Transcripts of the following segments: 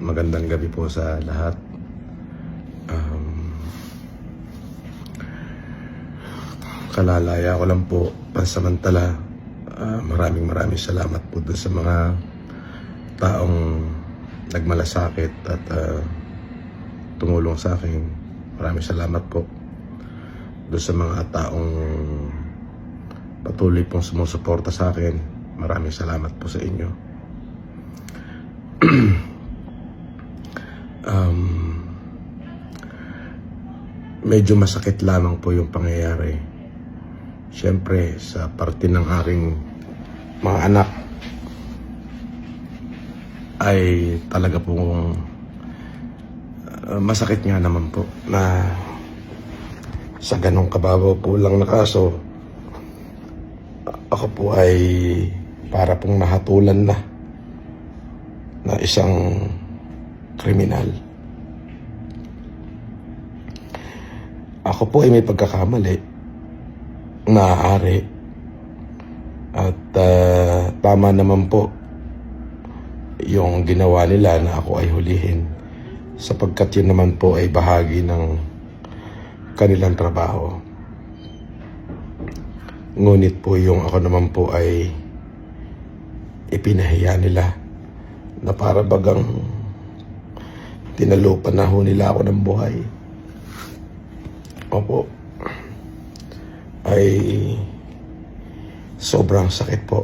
Magandang gabi po sa lahat. Kalalaya ko lang po pansamantala. Maraming salamat po dun sa mga taong nagmalasakit at tumulong sa akin. Maraming salamat po dun sa mga taong patuloy pong sumusuporta sa akin. Maraming salamat po sa inyo. Medyo masakit lamang po yung pangyayari. Siyempre, sa parte ng aking mga anak ay talaga pong masakit nga naman po na sa ganong kababaw po lang na kaso, ako po ay para pong nahatulan na isang kriminal. Ako po ay may pagkakamali, maaari, at tama naman po yung ginawa nila na ako ay hulihin, sapagkat yun naman po ay bahagi ng kanilang trabaho. Ngunit po yung ako naman po ay ipinahiya nila na para bagang tinalupan na ho nila ako ng buhay. Opo, ay sobrang sakit po.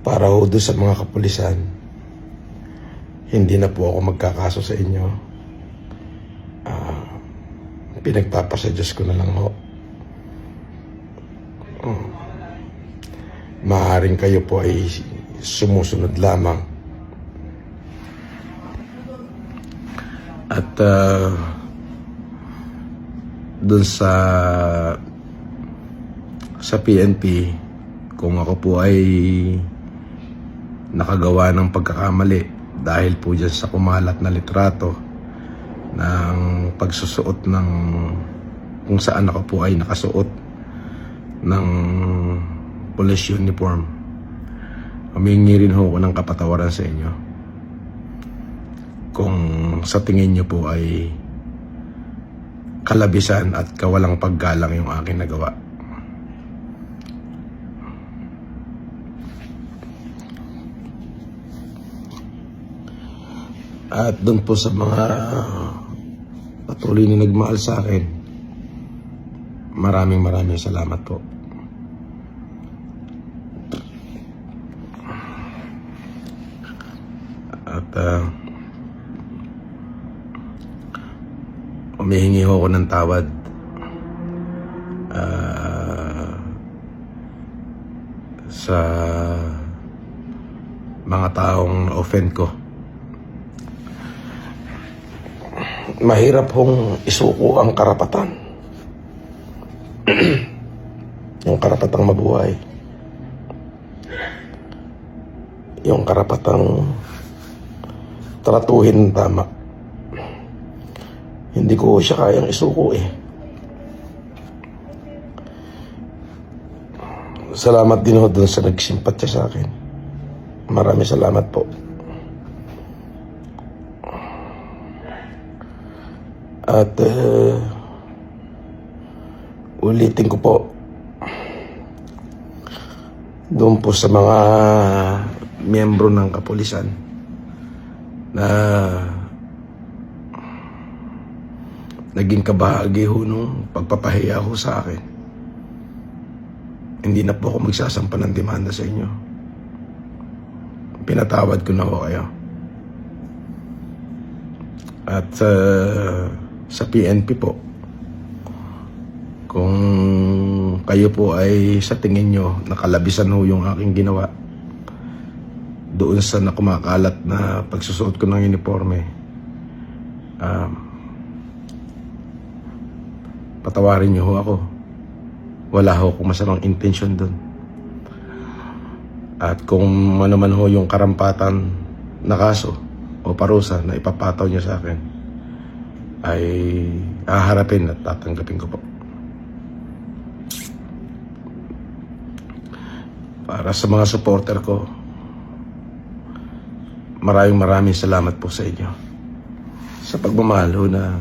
Para ho doon sa mga kapulisan, hindi na po ako magkakaso sa inyo. Pinagpapasa Diyos ko na lang ho. Maaaring kayo po ay sumusunod lamang. At dun sa PNP, kung ako po ay nakagawa ng pagkakamali dahil po dyan sa kumalat na litrato ng pagsusuot ng kung saan ako po ay nakasuot ng police uniform, humingi rin ho ako ng kapatawaran sa inyo kung sa tingin nyo po ay kalabisan at kawalang paggalang yung aking nagawa. At doon po sa mga patuloy na nagmahal sa akin, maraming salamat po. At humihingi ho ako ng tawad sa mga taong offend ko. Mahirap hong isuko ang karapatan. Yung karapatang mabuhay. Yung karapatang tratuhin tama. Hindi ko siya kayang isuko eh. Salamat din ho dun sa nagsimpatya sa akin. Maraming salamat po. At ulitin ko po, doon po sa mga miyembro ng kapulisan na naging kabahagi ho nung pagpapahiya ho sa akin, hindi na po ako magsasampa ng demanda sa inyo. Pinatawad ko na ho kayo. At sa PNP po, kung kayo po ay sa tingin nyo nakalabisan ho yung aking ginawa doon sa nakumakalat na pagsusuot ko ng uniforme, patawarin nyo ho ako. Wala ho akong masamang intensyon doon. At kung ano man ho yung karampatan na kaso, o parusa na ipapataw niyo sa akin ay haharapin at tatanggapin ko po. Para sa mga supporter ko, maraming salamat po sa inyo sa pagmamahal ho na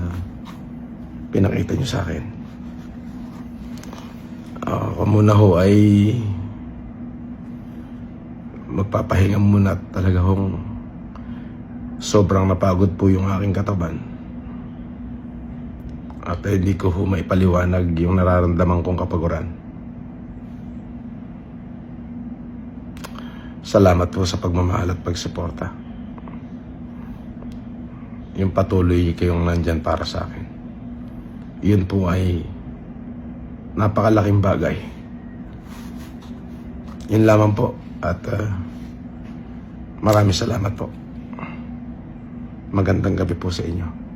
pinakita niyo sa akin. Ako muna ho ay magpapahinga muna, talaga hong sobrang napagod po yung aking katawan at hindi ko ho maipaliwanag yung nararamdaman kong kapaguran. Salamat po sa pagmamahal at pagsuporta. Yung patuloy kayong nandyan para sa akin, yun po ay napakalaking bagay. Yun lamang po. At maraming salamat po. Magandang gabi po sa inyo.